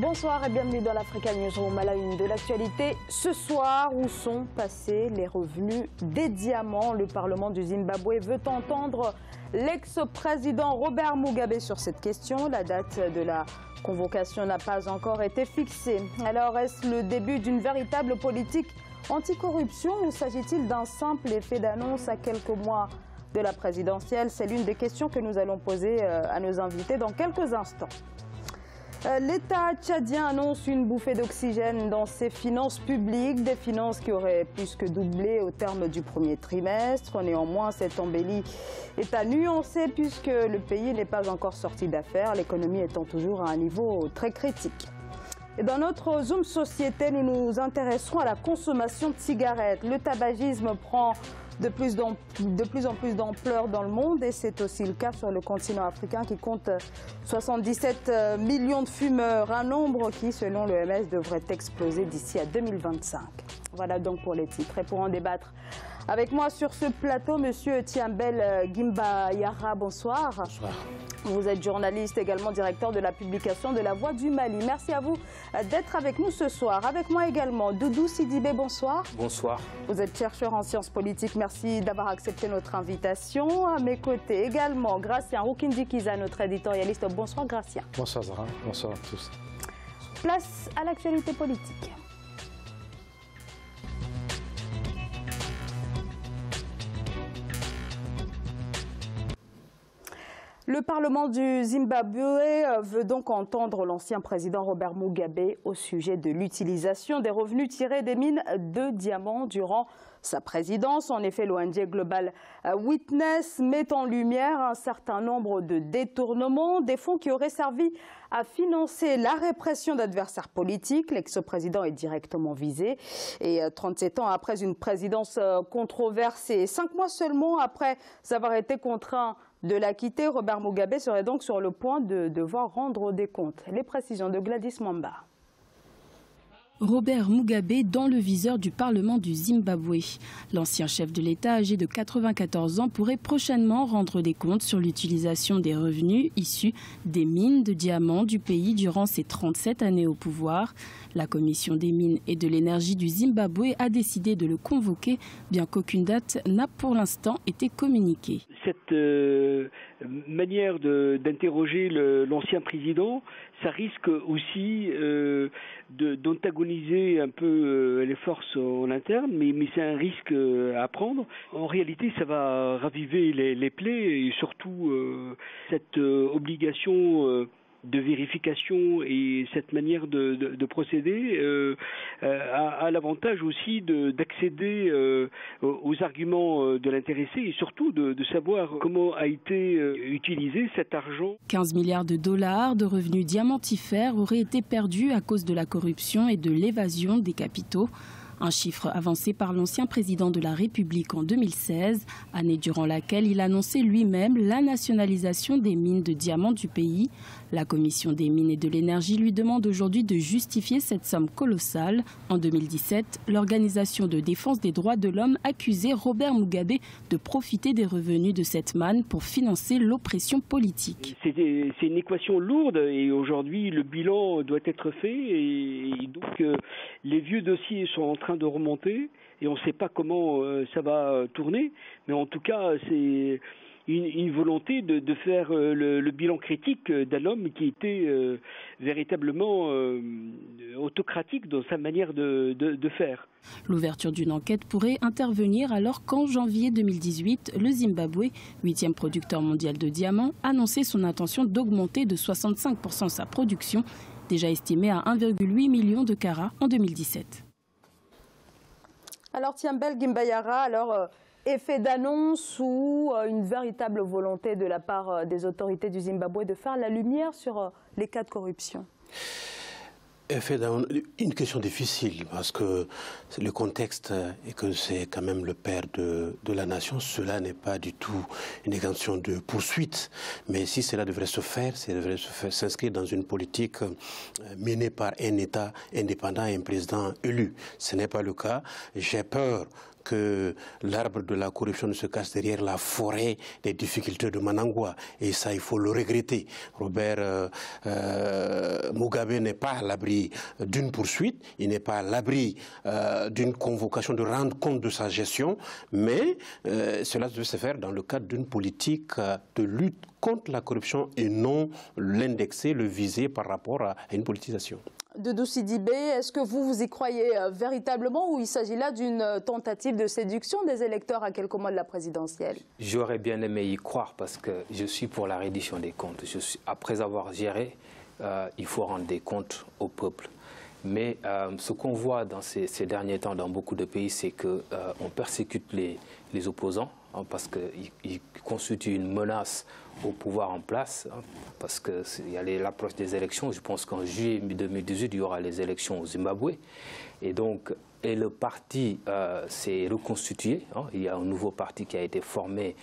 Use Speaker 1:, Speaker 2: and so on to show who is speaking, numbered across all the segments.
Speaker 1: Bonsoir et bienvenue dans l'Africa Newsroom. À la une de l'actualité, ce soir, où sont passés les revenus des diamants? Le Parlement du Zimbabwe veut entendre l'ex-président Robert Mugabe sur cette question. La date de la convocation n'a pas encore été fixée. Alors, est-ce le début d'une véritable politique anticorruption ou s'agit-il d'un simple effet d'annonce à quelques mois de la présidentielle? C'est l'une des questions que nous allons poser à nos invités dans quelques instants. L'État tchadien annonce une bouffée d'oxygène dans ses finances publiques, des finances qui auraient plus que doublé au terme du premier trimestre. Néanmoins, cette embellie est à nuancer puisque le pays n'est pas encore sorti d'affaires, l'économie étant toujours à un niveau très critique. Et dans notre Zoom Société, nous nous intéresserons à la consommation de cigarettes. Le tabagisme prend de plus en plus d'ampleur dans le monde et c'est aussi le cas sur le continent africain qui compte 77 millions de fumeurs, un nombre qui, selon l'OMS, devrait exploser d'ici à 2025. Voilà donc pour les titres. Et pour en débattre avec moi sur ce plateau, Monsieur Thiambel Gimbayara, bonsoir.
Speaker 2: Bonsoir.
Speaker 1: Vous êtes journaliste, également directeur de la publication de La Voix du Mali. Merci à vous d'être avec nous ce soir. Avec moi également, Doudou Sidibé, bonsoir.
Speaker 2: Bonsoir.
Speaker 1: Vous êtes chercheur en sciences politiques. Merci d'avoir accepté notre invitation. À mes côtés également, Gracien Rukindikiza, notre éditorialiste. Bonsoir, Gracien.
Speaker 2: Bonsoir, Zara. Bonsoir à tous.
Speaker 1: Place à l'actualité politique. Le Parlement du Zimbabwe veut donc entendre l'ancien président Robert Mugabe au sujet de l'utilisation des revenus tirés des mines de diamants durant sa présidence. En effet, l'ONG Global Witness met en lumière un certain nombre de détournements, des fonds qui auraient servi à financer la répression d'adversaires politiques. L'ex-président est directement visé et 37 ans après une présidence controversée, 5 mois seulement après avoir été contraint de la quitter, Robert Mugabe serait donc sur le point de devoir rendre des comptes. Les précisions de Gladys Mamba.
Speaker 3: Robert Mugabe dans le viseur du Parlement du Zimbabwe. L'ancien chef de l'État âgé de 94 ans pourrait prochainement rendre des comptes sur l'utilisation des revenus issus des mines de diamants du pays durant ses 37 années au pouvoir. La Commission des mines et de l'énergie du Zimbabwe a décidé de le convoquer, bien qu'aucune date n'a pour l'instant été communiquée.
Speaker 4: Cette manière d'interroger l'ancien président, ça risque aussi d'antagoniser un peu les forces en interne, mais c'est un risque à prendre. En réalité, ça va raviver les plaies et surtout cette obligation de vérification et cette manière de procéder a l'avantage aussi d'accéder aux arguments de l'intéressé et surtout de savoir comment a été utilisé cet argent.
Speaker 3: 15 milliards de dollars de revenus diamantifères auraient été perdus à cause de la corruption et de l'évasion des capitaux. Un chiffre avancé par l'ancien président de la République en 2016, année durant laquelle il annonçait lui-même la nationalisation des mines de diamants du pays. La Commission des mines et de l'énergie lui demande aujourd'hui de justifier cette somme colossale. En 2017, l'organisation de défense des droits de l'homme accusait Robert Mugabe de profiter des revenus de cette manne pour financer l'oppression politique.
Speaker 4: C'est une équation lourde et aujourd'hui le bilan doit être fait et donc les vieux dossiers sont en train de remonter et on ne sait pas comment ça va tourner, mais en tout cas c'est une volonté de faire le bilan critique d'un homme qui était véritablement autocratique dans sa manière de faire.
Speaker 3: L'ouverture d'une enquête pourrait intervenir alors qu'en janvier 2018, le Zimbabwe, 8e producteur mondial de diamants, annonçait son intention d'augmenter de 65% sa production, déjà estimée à 1,8 million de carats en 2017.
Speaker 1: Alors Thiambel Gimbayara, effet d'annonce ou une véritable volonté de la part des autorités du Zimbabwe de faire la lumière sur les cas de corruption?
Speaker 2: Une question difficile parce que le contexte est que c'est quand même le père de la nation. Cela n'est pas du tout une intention de poursuite. Mais si cela devrait se faire, ça devrait s'inscrire dans une politique menée par un État indépendant et un président élu. Ce n'est pas le cas. J'ai peur que l'arbre de la corruption ne se cache derrière la forêt des difficultés de Manangwa. Et ça, il faut le regretter. Robert Mugabe n'est pas à l'abri d'une poursuite, il n'est pas à l'abri d'une convocation de rendre compte de sa gestion, mais cela doit se faire dans le cadre d'une politique de lutte contre la corruption et non l'indexer, le viser par rapport à une politisation.
Speaker 1: Doudou Sidibé, est-ce que vous y croyez véritablement ou il s'agit là d'une tentative de séduction des électeurs à quelques mois de la présidentielle?
Speaker 5: J'aurais bien aimé y croire parce que je suis pour la reddition des comptes. Après avoir géré, il faut rendre des comptes au peuple. Mais ce qu'on voit dans ces derniers temps dans beaucoup de pays, c'est qu'on persécute les opposants parce qu'ils constituent une menace au pouvoir en place, parce qu'il y a l'approche des élections. Je pense qu'en juillet 2018, il y aura les élections au Zimbabwe. Et donc, le parti s'est reconstitué. Il y a un nouveau parti qui a été formé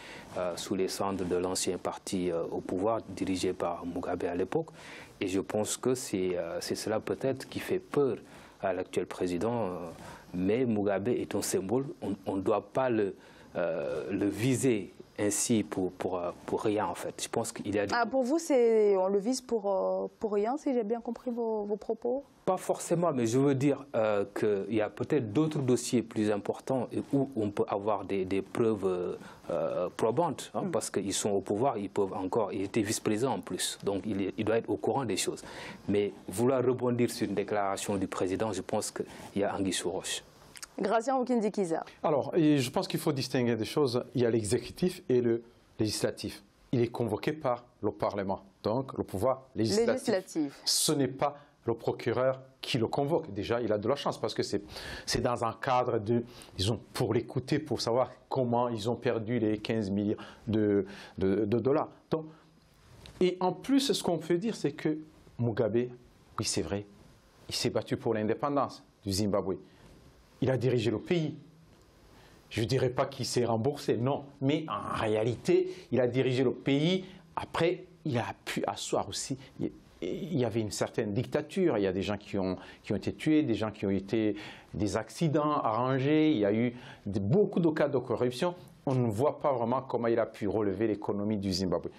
Speaker 5: sous les cendres de l'ancien parti au pouvoir, dirigé par Mugabe à l'époque. Et je pense que c'est cela peut-être qui fait peur à l'actuel président. Mais Mugabe est un symbole. On ne doit pas le viser ainsi pour rien, en fait. Je pense qu'il y a...
Speaker 1: Ah, pour vous, on le vise pour rien, si j'ai bien compris vos propos?
Speaker 5: Pas forcément, mais je veux dire qu'il y a peut-être d'autres dossiers plus importants où on peut avoir des preuves probantes, parce qu'ils sont au pouvoir, ils étaient vice-présidents en plus, donc il doit être au courant des choses. Mais vouloir rebondir sur une déclaration du président, je pense qu'il y a anguille sous roche.
Speaker 1: Gratien Oukindi-Kiza.
Speaker 6: Alors, je pense qu'il faut distinguer des choses. Il y a l'exécutif et le législatif. Il est convoqué par le Parlement, donc le pouvoir législatif. Ce n'est pas le procureur qui le convoque. Déjà, il a de la chance parce que c'est dans un cadre disons, pour l'écouter, pour savoir comment ils ont perdu les 15 millions de dollars. Donc, et en plus, ce qu'on peut dire, c'est que Mugabe, oui c'est vrai, il s'est battu pour l'indépendance du Zimbabwe. Il a dirigé le pays. Je ne dirais pas qu'il s'est remboursé, non. Mais en réalité, il a dirigé le pays. Après, il a pu asseoir aussi. Il y avait une certaine dictature. Il y a des gens qui ont été tués, des gens qui ont été des accidents arrangés. Il y a eu beaucoup de cas de corruption. On ne voit pas vraiment comment il a pu relever l'économie du Zimbabwe.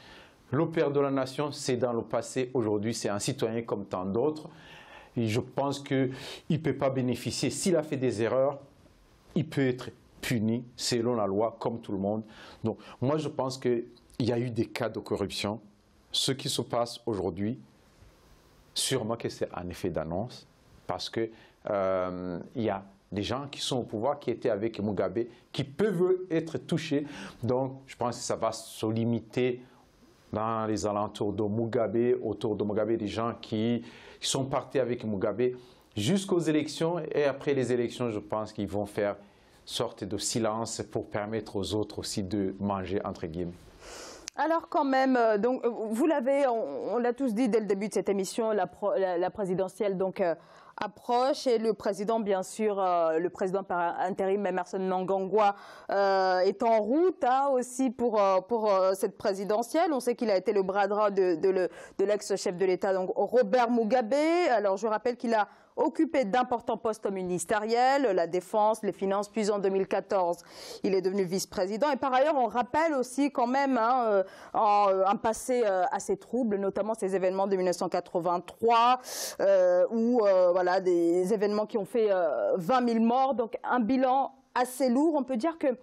Speaker 6: Le père de la nation, c'est dans le passé. Aujourd'hui, c'est un citoyen comme tant d'autres. Et je pense qu'il ne peut pas bénéficier. S'il a fait des erreurs, il peut être puni selon la loi, comme tout le monde. Donc, moi, je pense qu'il y a eu des cas de corruption. Ce qui se passe aujourd'hui, sûrement que c'est un effet d'annonce, parce qu'il y a des gens qui sont au pouvoir, qui étaient avec Mugabe, qui peuvent être touchés. Donc, je pense que ça va se limiter dans les alentours de Mugabe, autour de Mugabe, des gens qui sont partis avec Mugabe jusqu'aux élections. Et après les élections, je pense qu'ils vont faire sorte de silence pour permettre aux autres aussi de manger, entre guillemets.
Speaker 1: Alors quand même, donc, vous l'avez, on l'a tous dit dès le début de cette émission, la présidentielle donc, approche et le président, bien sûr, le président par intérim Emmerson Mnangagwa est en route aussi pour cette présidentielle. On sait qu'il a été le bras droit de l'ex-chef de l'État, donc Robert Mugabe. Alors je rappelle qu'il a occupé d'importants postes ministériels, la défense, les finances, puis en 2014, il est devenu vice-président. Et par ailleurs, on rappelle aussi quand même un passé assez trouble, notamment ces événements de 1983, où voilà, des événements qui ont fait 20 000 morts, donc un bilan assez lourd. On peut dire que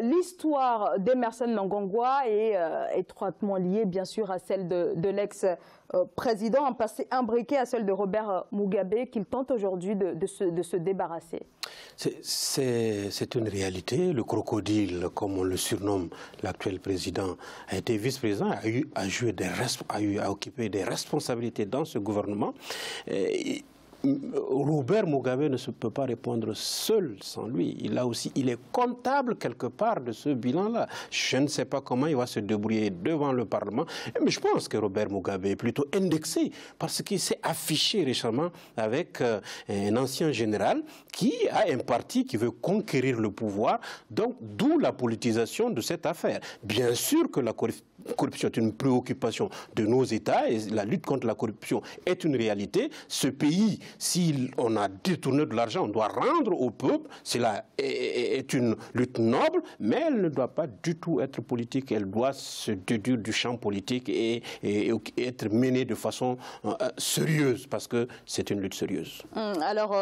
Speaker 1: l'histoire d'Emmerson Mnangagwa est étroitement liée, bien sûr, à celle de l'ex-président, un passé imbriqué à celle de Robert Mugabe, qu'il tente aujourd'hui de se débarrasser.
Speaker 2: C'est une réalité. Le crocodile, comme on le surnomme, l'actuel président, a été vice-président, a occupé des responsabilités dans ce gouvernement. Robert Mugabe ne se peut pas répondre seul sans lui. Il est comptable quelque part de ce bilan-là. Je ne sais pas comment il va se débrouiller devant le Parlement. Mais je pense que Robert Mugabe est plutôt indexé parce qu'il s'est affiché récemment avec un ancien général qui a un parti qui veut conquérir le pouvoir. Donc, d'où la politisation de cette affaire. Bien sûr que la corruption est une préoccupation de nos États et la lutte contre la corruption est une réalité. Ce pays si on a détourné de l'argent, on doit rendre au peuple. Cela est une lutte noble, mais elle ne doit pas du tout être politique. Elle doit se déduire du champ politique et être menée de façon sérieuse, parce que c'est une lutte sérieuse.
Speaker 1: Alors,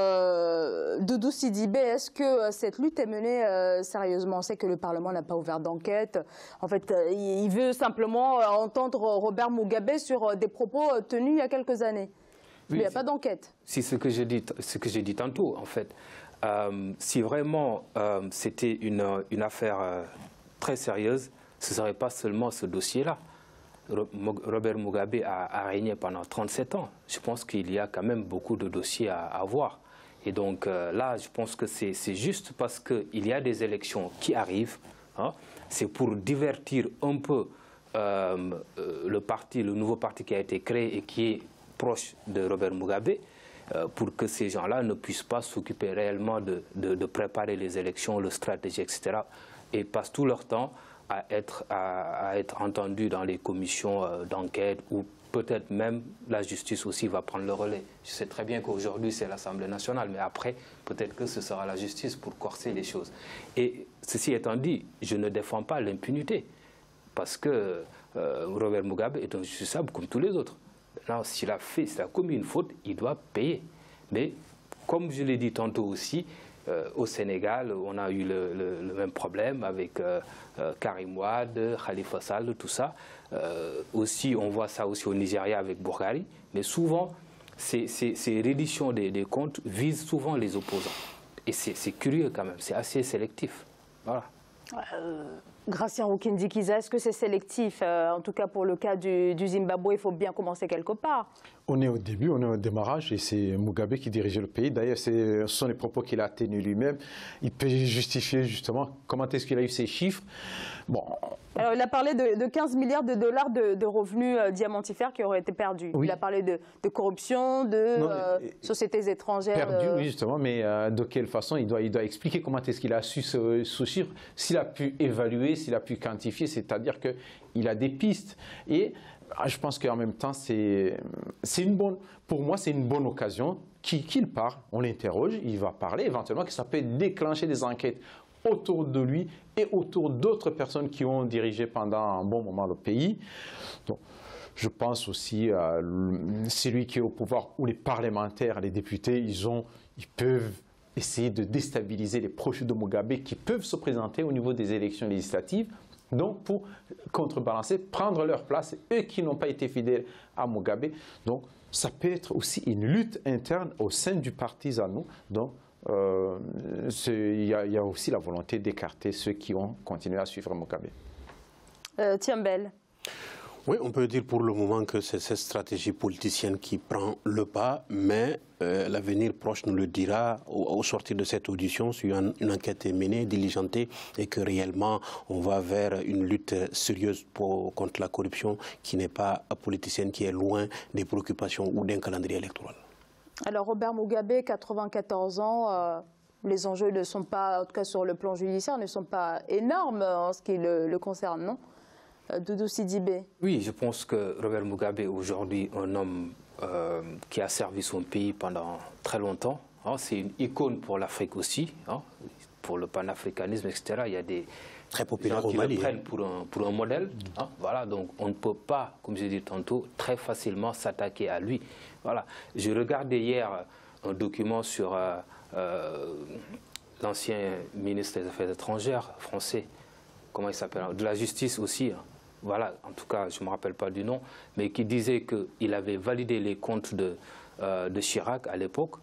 Speaker 1: Doudou Sidibé, est-ce que cette lutte est menée sérieusement? On sait que le Parlement n'a pas ouvert d'enquête. En fait, il veut simplement entendre Robert Mugabe sur des propos tenus il y a quelques années. Oui, il n'y a pas d'enquête.
Speaker 5: C'est ce que j'ai dit tantôt, en fait. Si vraiment c'était une affaire très sérieuse, ce ne serait pas seulement ce dossier-là. Robert Mugabe a régné pendant 37 ans. Je pense qu'il y a quand même beaucoup de dossiers à voir. Et donc là, je pense que c'est juste parce qu'il y a des élections qui arrivent. Hein, c'est pour divertir un peu le nouveau parti qui a été créé et qui est proche de Robert Mugabe, pour que ces gens-là ne puissent pas s'occuper réellement de préparer les élections, la stratégie, etc. Et passent tout leur temps à être entendus dans les commissions d'enquête, ou peut-être même la justice aussi va prendre le relais. Je sais très bien qu'aujourd'hui c'est l'Assemblée nationale, mais après peut-être que ce sera la justice pour corser les choses. Et ceci étant dit, je ne défends pas l'impunité, parce que Robert Mugabe est injusticiable comme tous les autres. Maintenant, s'il a commis une faute, il doit payer. Mais comme je l'ai dit tantôt aussi, au Sénégal, on a eu le même problème avec Karim Wade, Khalifa Sall, tout ça. Aussi, on voit ça aussi au Nigeria avec Bourgari. Mais souvent, ces redditions des comptes visent souvent les opposants. Et c'est curieux quand même, c'est assez sélectif. Voilà.
Speaker 1: Gratien Rukindi-Kiza, est-ce que c'est sélectif? En tout cas, pour le cas du Zimbabwe, il faut bien commencer quelque part.
Speaker 6: On est au début, on est au démarrage, et c'est Mugabe qui dirigeait le pays. D'ailleurs, ce sont les propos qu'il a tenus lui-même. Il peut justifier justement comment est-ce qu'il a eu ces chiffres. Bon.
Speaker 1: Alors, il a parlé de 15 milliards de dollars de revenus diamantifères qui auraient été perdus. Oui. Il a parlé de corruption, de sociétés étrangères.
Speaker 6: Perdus, oui, justement, mais de quelle façon il doit expliquer comment est-ce qu'il a su ce chiffre, s'il a pu évaluer, s'il a pu quantifier, c'est-à-dire qu'il a des pistes. Et je pense qu'en même temps, pour moi, c'est une bonne occasion qu'il parle, on l'interroge, il va parler, éventuellement, que ça peut déclencher des enquêtes autour de lui et autour d'autres personnes qui ont dirigé pendant un bon moment le pays. Donc, je pense aussi à celui qui est au pouvoir, ou les parlementaires, les députés, ils peuvent essayer de déstabiliser les proches de Mugabe qui peuvent se présenter au niveau des élections législatives. Donc, pour contrebalancer, prendre leur place, eux qui n'ont pas été fidèles à Mugabe. Donc, ça peut être aussi une lutte interne au sein du parti ZANU. Donc, il y a aussi la volonté d'écarter ceux qui ont continué à suivre Mugabe.
Speaker 1: Tiambel.
Speaker 2: Oui, on peut dire pour le moment que c'est cette stratégie politicienne qui prend le pas, mais l'avenir proche nous le dira au sortir de cette audition, si une enquête est menée, diligentée, et que réellement on va vers une lutte sérieuse contre la corruption qui n'est pas politicienne, qui est loin des préoccupations ou d'un calendrier électoral. Alors
Speaker 1: Robert Mugabe, 94 ans, les enjeux ne sont pas, en tout cas sur le plan judiciaire, ne sont pas énormes en ce qui le concerne, non? Doudou Sidibé.
Speaker 5: Oui, je pense que Robert Mugabe est aujourd'hui un homme qui a servi son pays pendant très longtemps. Hein, c'est une icône pour l'Afrique aussi, hein, pour le panafricanisme, etc. Il y a des
Speaker 2: très populaires
Speaker 5: gens qui le prennent pour un modèle. Hein, voilà, donc on ne peut pas, comme je dit tantôt, très facilement s'attaquer à lui. Voilà. Je regardais hier un document sur l'ancien ministre des Affaires étrangères français, comment il s'appelle, de la justice aussi, hein. Voilà, en tout cas, je ne me rappelle pas du nom, mais qui disait qu'il avait validé les comptes de Chirac à l'époque.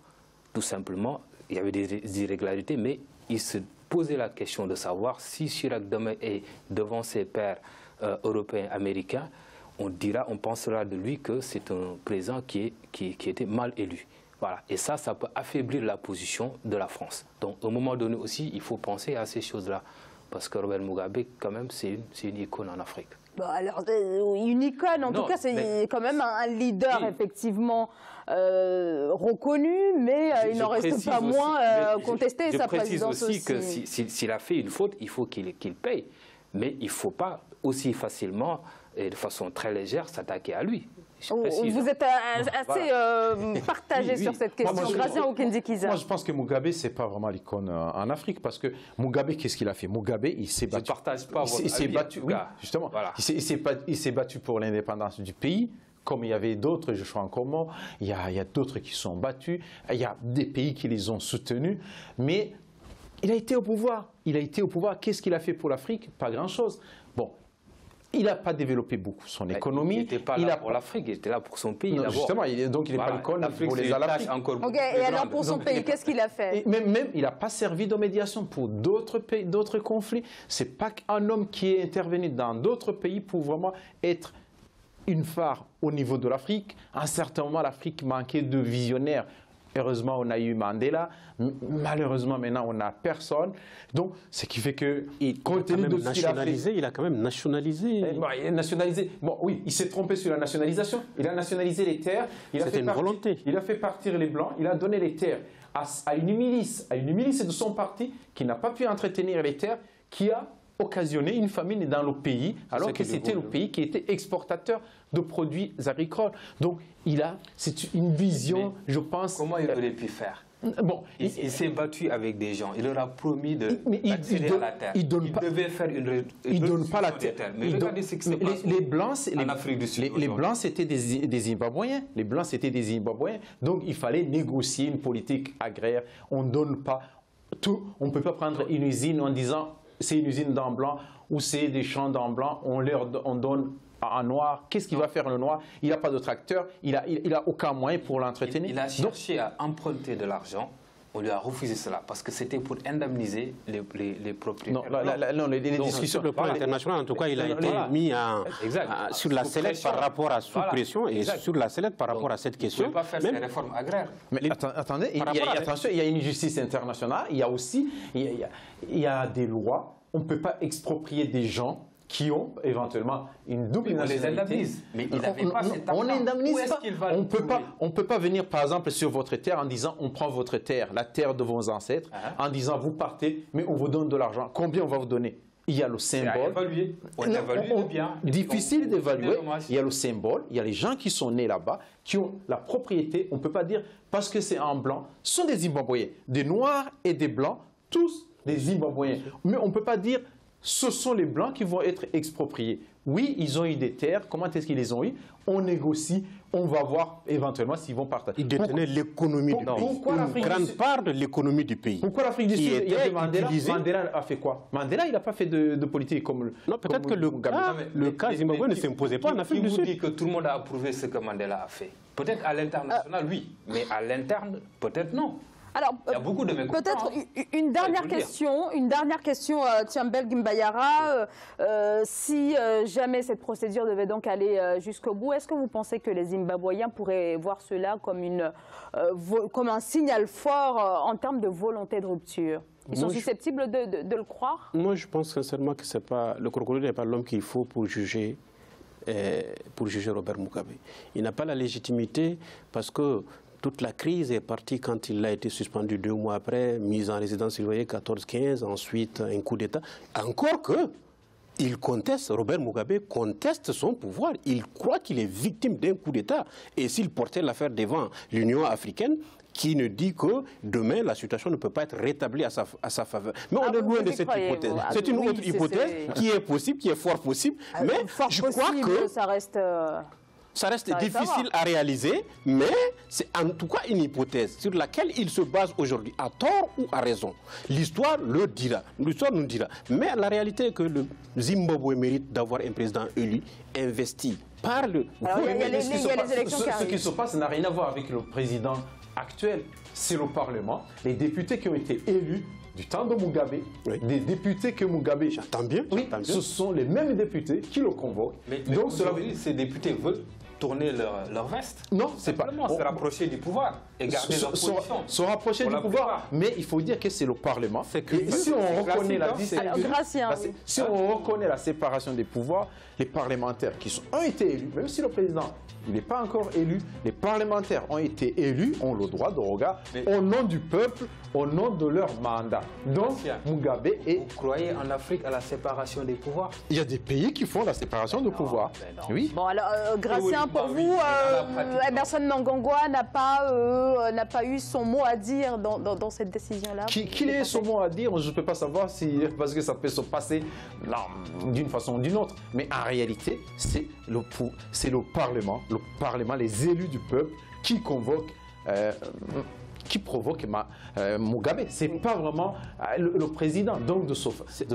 Speaker 5: Tout simplement, il y avait des irrégularités, mais il se posait la question de savoir si Chirac demain est devant ses pairs européens, américains, on pensera de lui que c'est un président qui était mal élu. Voilà. Et ça peut affaiblir la position de la France. Donc, à un moment donné aussi, il faut penser à ces choses-là. Parce que Robert Mugabe, quand même, c'est une icône en Afrique.
Speaker 1: Bon, alors, une icône, en tout cas, c'est quand même un leader, effectivement, reconnu, mais il n'en reste pas moins contesté sa présidence aussi.
Speaker 5: Je précise aussi que s'il a fait une faute, il faut qu'il paye. Mais il ne faut pas aussi facilement et de façon très légère s'attaquer à lui.
Speaker 1: Vous êtes assez partagé sur cette question. Gratien Okendikiza.
Speaker 6: Moi, je pense que Mugabe, ce n'est pas vraiment l'icône en Afrique, parce que Mugabe, qu'est-ce qu'il a fait? Mugabe, il s'est battu.
Speaker 5: Je ne partage pas votre avis.
Speaker 6: Il s'est battu, oui, justement.
Speaker 5: Voilà.
Speaker 6: Il s'est battu pour l'indépendance du pays. Comme il y avait d'autres, je crois en Congo, il y a d'autres qui sont battus, il y a des pays qui les ont soutenus, mais il a été au pouvoir. Il a été au pouvoir. Qu'est-ce qu'il a fait pour l'Afrique? Pas grand-chose. Bon, il n'a pas développé beaucoup son économie.
Speaker 5: Il n'était pas là pour l'Afrique, il était là pour son pays d'abord.
Speaker 6: Justement, donc il n'est pas l'icône pour les Africains.
Speaker 1: Et alors pour son pays, qu'est-ce qu'il a fait?
Speaker 6: Même il n'a pas servi de médiation pour d'autres pays, d'autres conflits. Ce n'est pas un homme qui est intervenu dans d'autres pays pour vraiment être une phare au niveau de l'Afrique. À un certain moment, l'Afrique manquait de visionnaires. Heureusement, on a eu Mandela. Malheureusement, maintenant, on n'a personne. Donc, ce qui fait que, compte tenu de ce qu'il a fait,
Speaker 2: il a quand même nationalisé.
Speaker 6: Il a nationalisé. Bon, oui, il s'est trompé sur la nationalisation. Il a nationalisé les terres.
Speaker 2: C'était une volonté.
Speaker 6: Il a fait partir les Blancs. Il a donné les terres à une milice de son parti qui n'a pas pu entretenir les terres, qui a occasionné une famine dans le pays, alors que c'était le pays qui était exportateur de produits agricoles. Donc, c'est une vision, je pense...
Speaker 5: Comment il aurait pu faire?
Speaker 6: Bon,
Speaker 5: il s'est battu avec des gens. Il leur a promis d'accéder à la terre. Il devait faire une
Speaker 6: il donne pas la terre.
Speaker 5: Mais regardez ce qui se passe en Afrique du Sud.
Speaker 6: Les Blancs, c'était des Zimbabwéens. Les Blancs, c'était des Zimbabwéens. Donc, il fallait négocier une politique agraire. On ne donne pas tout. On ne peut pas prendre une usine en disant... c'est une usine d'en blanc ou c'est des champs d'en blanc, on donne en noir. Qu'est-ce qu'il va faire le noir? Il n'a pas de tracteur, il n'a aucun moyen pour l'entretenir.
Speaker 5: Il a cherché à emprunter de l'argent, on lui a refusé cela parce que c'était pour indemniser les propriétaires.
Speaker 6: Non, les discussions
Speaker 2: sur le plan international, en tout cas, il a été mis sur la sellette par rapport à sous pression et sur la sellette par rapport à cette question.
Speaker 5: Il ne peut pas faire ses réformes agraires.
Speaker 6: Mais attendez, attention, il y a une justice internationale, il y a aussi il y a des lois. On ne peut pas exproprier des gens qui ont éventuellement une double nationalité.
Speaker 5: On les indemnise, mais il n'avait pas cet argent.
Speaker 6: On n'indemnise pas. On peut pas venir, par exemple, sur votre terre en disant on prend votre terre, la terre de vos ancêtres, en disant vous partez, mais on vous donne de l'argent. Combien on va vous donner? Il y a le symbole.
Speaker 5: On évalue bien.
Speaker 6: Difficile d'évaluer. Il y a le symbole, il y a les gens qui sont nés là-bas, qui ont la propriété. On ne peut pas dire parce que c'est en blanc, ce sont des Zimbabwéens, des noirs et des blancs, tous des Zimbabwéens. Mais on ne peut pas dire ce sont les Blancs qui vont être expropriés. Oui, ils ont eu des terres. Comment est-ce qu'ils les ont eu? On négocie, on va voir éventuellement s'ils vont partager.
Speaker 2: Ils détenaient l'économie du pays. Une grande part de l'économie du pays.
Speaker 6: Pourquoi l'Afrique du Sud, il y a Mandela? Mandela a fait quoi? Mandela, il n'a pas fait de politique comme...
Speaker 2: Non, peut-être que le cas zimbabwéen ne s'imposait pas en Afrique du Sud.
Speaker 5: Qui vous dit que tout le monde a approuvé ce que Mandela a fait? Peut-être à l'international, oui. Mais à l'interne, peut-être non.
Speaker 1: Alors,
Speaker 5: il y a beaucoup de
Speaker 1: peut-être une dernière question, Thiambel Gimbayara. Si jamais cette procédure devait donc aller jusqu'au bout, est-ce que vous pensez que les Zimbabwéens pourraient voir cela comme un signal fort en termes de volonté de rupture? Ils sont susceptibles de le croire?
Speaker 2: Moi, je pense sincèrement que le crocodile n'est pas l'homme qu'il faut pour juger Robert Mugabe. Il n'a pas la légitimité parce que toute la crise est partie quand il a été suspendu 2 mois après, mis en résidence surveillée 14-15, ensuite un coup d'État. Encore que, Robert Mugabe conteste son pouvoir. Il croit qu'il est victime d'un coup d'État. Et s'il portait l'affaire devant l'Union africaine, qui ne dit que demain, la situation ne peut pas être rétablie à sa faveur. Mais on est loin de cette hypothèse. C'est une autre hypothèse qui est possible, qui est fort possible. Mais je crois que
Speaker 1: ça reste...
Speaker 2: Ça reste difficile à réaliser, mais c'est en tout cas une hypothèse sur laquelle il se base aujourd'hui, à tort ou à raison. L'histoire le dira, l'histoire nous dira. Mais la réalité est que le Zimbabwe mérite d'avoir un président élu, investi par le...
Speaker 1: Alors, il y a les élections qui arrivent.
Speaker 6: Ce qui se passe n'a rien à voir avec le président actuel. C'est le Parlement, les députés qui ont été élus du temps de Mugabe, des députés que Mugabe...
Speaker 2: J'entends bien.
Speaker 6: Oui, ce sont les mêmes députés qui le convoquent.
Speaker 5: Mais donc, ces députés veulent tourner leur veste?
Speaker 6: Non, c'est pas...
Speaker 5: se rapprocher du pouvoir et garder leur position.
Speaker 6: Se rapprocher du pouvoir, mais il faut dire que c'est le Parlement. Et si on reconnaît si on reconnaît la séparation des pouvoirs, les parlementaires qui ont été élus, même si le président il n'est pas encore élu, les parlementaires ont été élus, ont le droit de regard au nom du peuple, au nom de leur mandat. Donc, Mugabe est...
Speaker 5: Vous croyez en Afrique à la séparation des pouvoirs?
Speaker 6: Il y a des pays qui font la séparation de pouvoir.
Speaker 1: Oui. Bon, alors, Gratien, pour vous, Emmerson Mnangagwa n'a pas eu son mot à dire dans cette décision-là?
Speaker 6: Qu'il ait son mot à dire, je ne peux pas savoir parce que ça peut se passer d'une façon ou d'une autre. Mais en réalité, c'est le Parlement, les élus du peuple qui convoquent qui provoque Mugabe. Ce n'est pas vraiment le président. Donc, de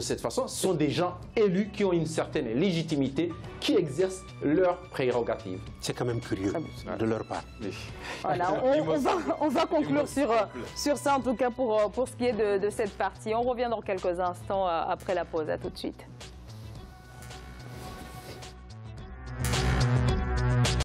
Speaker 6: cette façon, ce sont des gens élus qui ont une certaine légitimité, qui exercent leurs prérogatives.
Speaker 2: C'est quand même curieux de leur part.
Speaker 1: Voilà, on va conclure sur ça, en tout cas, pour ce qui est de cette partie. On revient dans quelques instants après la pause. À tout de suite.